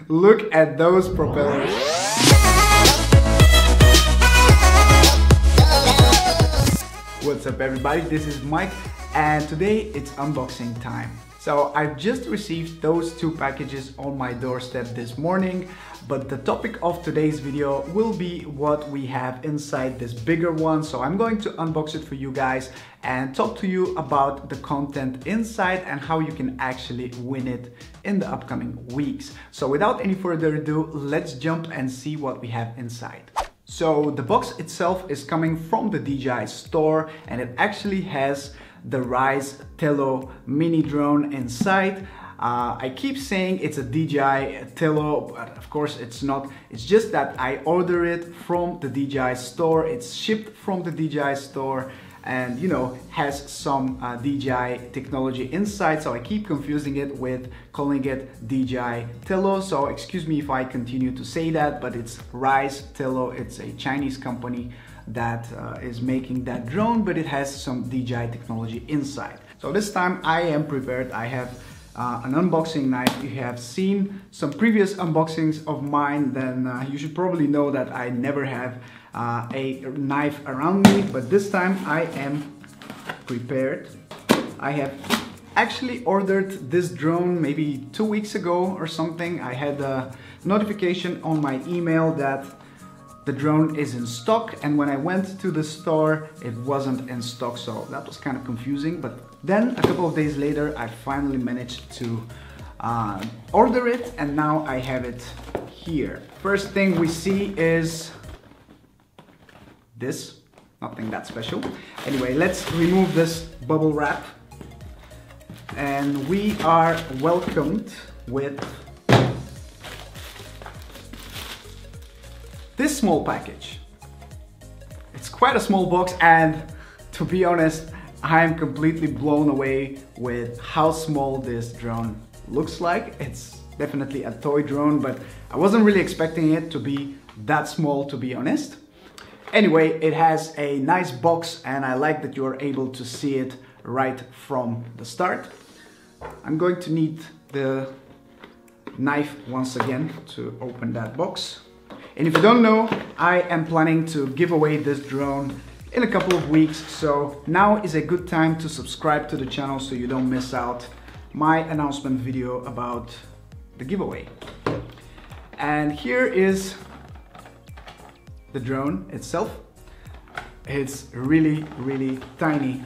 Look at those propellers. What's up everybody, this is Mike and today it's unboxing time. So I've just received those two packages on my doorstep this morning, but the topic of today's video will be what we have inside this bigger one. So I'm going to unbox it for you guys and talk to you about the content inside and how you can actually win it in the upcoming weeks. So without any further ado, let's jump and see what we have inside. So the box itself is coming from the DJI store and it actually has the Ryze Tello mini drone inside. I keep saying it's a DJI Tello, but of course it's not. It's just that I order it from the DJI store. It's shipped from the DJI store and has some DJI technology inside, so I keep confusing it with calling it DJI Tello. So excuse me if I continue to say that, but it's Ryze Tello. It's a Chinese company that is making that drone, but it has some DJI technology inside. So this time I am prepared. I have an unboxing knife. If you have seen some previous unboxings of mine, then you should probably know that I never have a knife around me, but this time I am prepared. I have actually ordered this drone maybe 2 weeks ago or something. I had a notification on my email that the drone is in stock, and when I went to the store it wasn't in stock, so that was kind of confusing. But then a couple of days later I finally managed to order it and now I have it here. First thing we see is this, nothing that special. Anyway, let's remove this bubble wrap and we are welcomed with this small package. It's quite a small box, and to be honest, I am completely blown away with how small this drone looks like. It's definitely a toy drone, but I wasn't really expecting it to be that small, to be honest. Anyway, it has a nice box and I like that you are able to see it right from the start. I'm going to need the knife once again to open that box. And if you don't know, I am planning to give away this drone in a couple of weeks, so now is a good time to subscribe to the channel so you don't miss out my announcement video about the giveaway. And here is the drone itself. It's really, really tiny.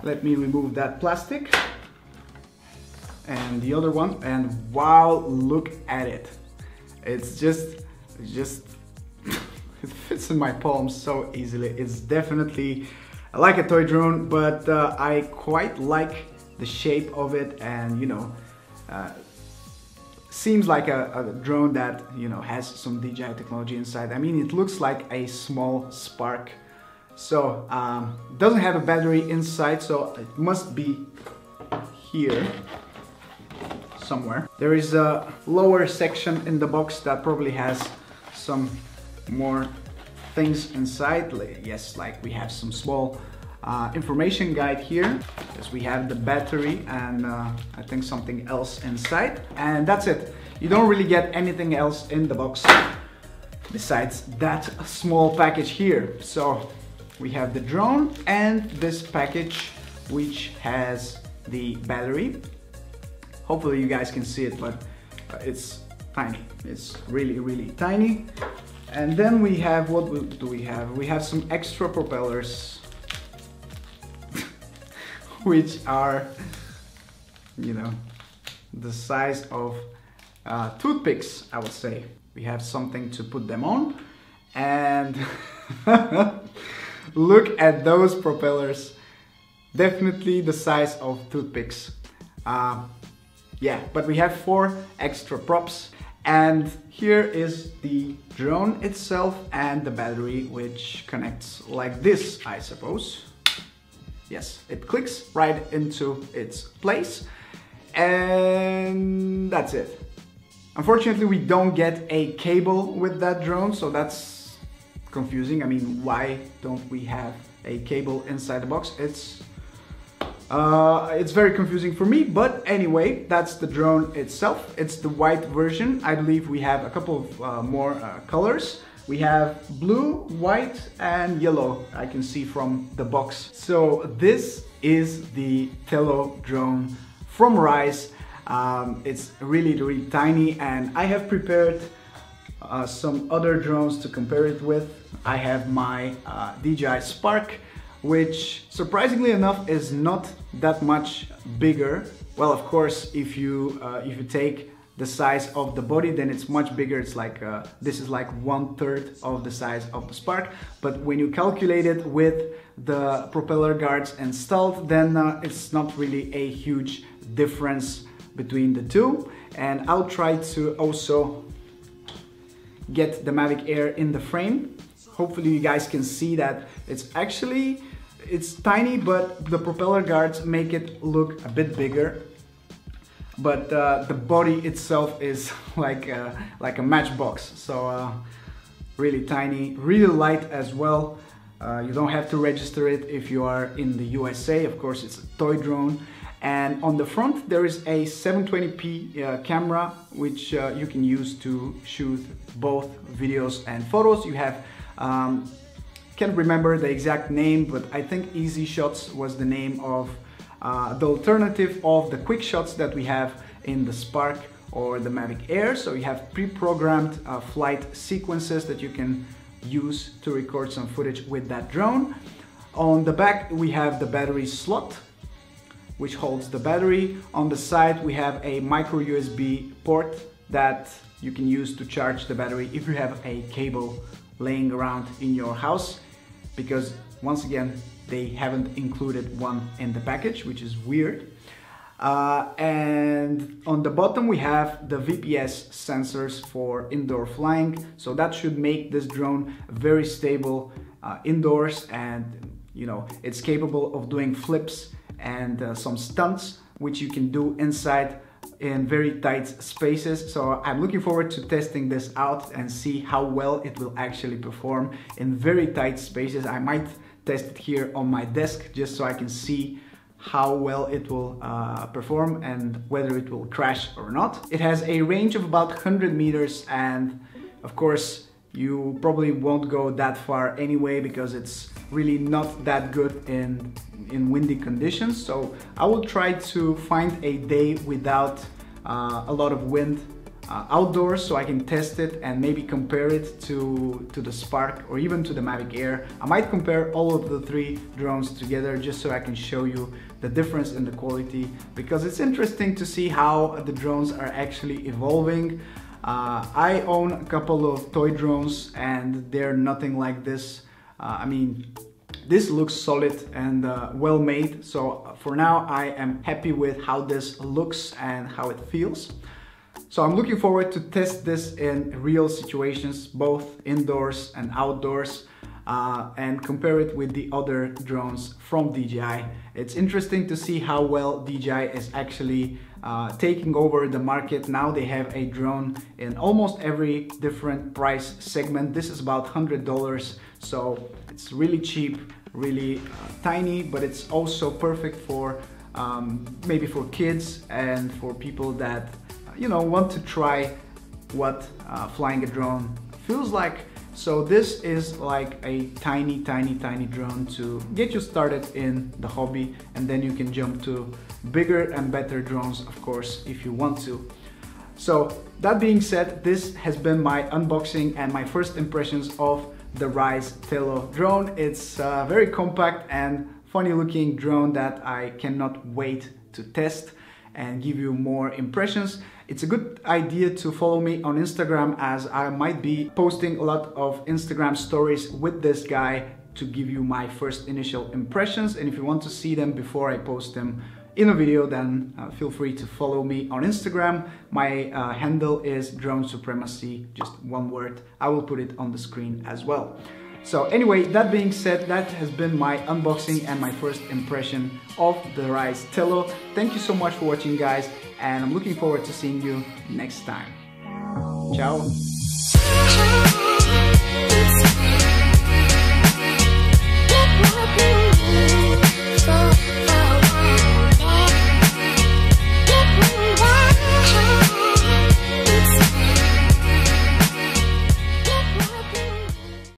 Let me remove that plastic and the other one, and wow, look at it. It's just it fits in my palm so easily. It's definitely like a toy drone, but I quite like the shape of it, and seems like a drone that has some DJI technology inside. I mean, it looks like a small Spark. So doesn't have a battery inside, so it must be here somewhere. There is a lower section in the box that probably has some more things inside. Yes, like we have some small information guide here. Yes, we have the battery and I think something else inside, and that's it. You don't really get anything else in the box besides that small package here. So we have the drone and this package which has the battery. Hopefully you guys can see it, but it's tiny. It's really, really tiny. And then we have, what do we have? We have some extra propellers which are, the size of toothpicks, I would say. We have something to put them on, and look at those propellers. Definitely the size of toothpicks. Yeah, but we have 4 extra props, and here is the drone itself and the battery, which connects like this, I suppose. Yes, it clicks right into its place, and that's it. Unfortunately, we don't get a cable with that drone, so that's confusing. I mean, why don't we have a cable inside the box? It's It's very confusing for me, but anyway, that's the drone itself. It's the white version. I believe we have a couple of more colors. We have blue, white, and yellow, I can see from the box. So this is the Tello drone from Ryze. It's really tiny, and I have prepared some other drones to compare it with. I have my DJI Spark, which surprisingly enough is not that much bigger. Well, of course, if you take the size of the body, then it's much bigger. It's like this is like 1/3 of the size of the Spark. But when you calculate it with the propeller guards installed, then it's not really a huge difference between the two. And I'll try to also get the Mavic Air in the frame. Hopefully you guys can see that it's tiny, but the propeller guards make it look a bit bigger. But the body itself is like a matchbox, so really tiny, really light as well. You don't have to register it if you are in the USA. Of course, it's a toy drone. And on the front there is a 720p camera, which you can use to shoot both videos and photos. You have can't remember the exact name, but I think Easy Shots was the name of the alternative of the quick shots that we have in the Spark or the Mavic Air. So you have pre-programmed flight sequences that you can use to record some footage with that drone. On the back we have the battery slot, which holds the battery. On the side we have a micro USB port that you can use to charge the battery if you have a cable laying around in your house, because once again they haven't included one in the package, which is weird. And on the bottom we have the VPS sensors for indoor flying, so that should make this drone very stable indoors, and you know, it's capable of doing flips and some stunts, which you can do inside in very tight spaces. So I'm looking forward to testing this out and see how well it will actually perform in very tight spaces. I might test it here on my desk just so I can see how well it will perform and whether it will crash or not. It has a range of about 100 meters, and of course you probably won't go that far anyway, because it's really not that good in windy conditions. So I will try to find a day without a lot of wind outdoors, so I can test it and maybe compare it to the Spark or even to the Mavic Air. I might compare all of the three drones together just so I can show you the difference in the quality, because it's interesting to see how the drones are actually evolving. I own a couple of toy drones and they're nothing like this. I mean, this looks solid and well made, so for now I am happy with how this looks and how it feels. So I'm looking forward to test this in real situations, both indoors and outdoors, and compare it with the other drones from DJI. It's interesting to see how well DJI is actually taking over the market. Now they have a drone in almost every different price segment. This is about $100, so it's really cheap, really tiny, but it's also perfect for maybe for kids and for people that you know, want to try what flying a drone feels like. So this is like a tiny drone to get you started in the hobby, and then you can jump to bigger and better drones, of course, if you want to. So that being said, this has been my unboxing and my first impressions of the Ryze Tello drone. It's a very compact and funny looking drone that I cannot wait to test and give you more impressions. It's a good idea to follow me on Instagram, as I might be posting a lot of Instagram stories with this guy to give you my first initial impressions. And if you want to see them before I post them in a video, then feel free to follow me on Instagram. My handle is Drone Supremacy, just one word. I will put it on the screen as well. So anyway, that being said, that has been my unboxing and my first impression of the Ryze Tello. Thank you so much for watching, guys, and I'm looking forward to seeing you next time. Ciao! Ciao.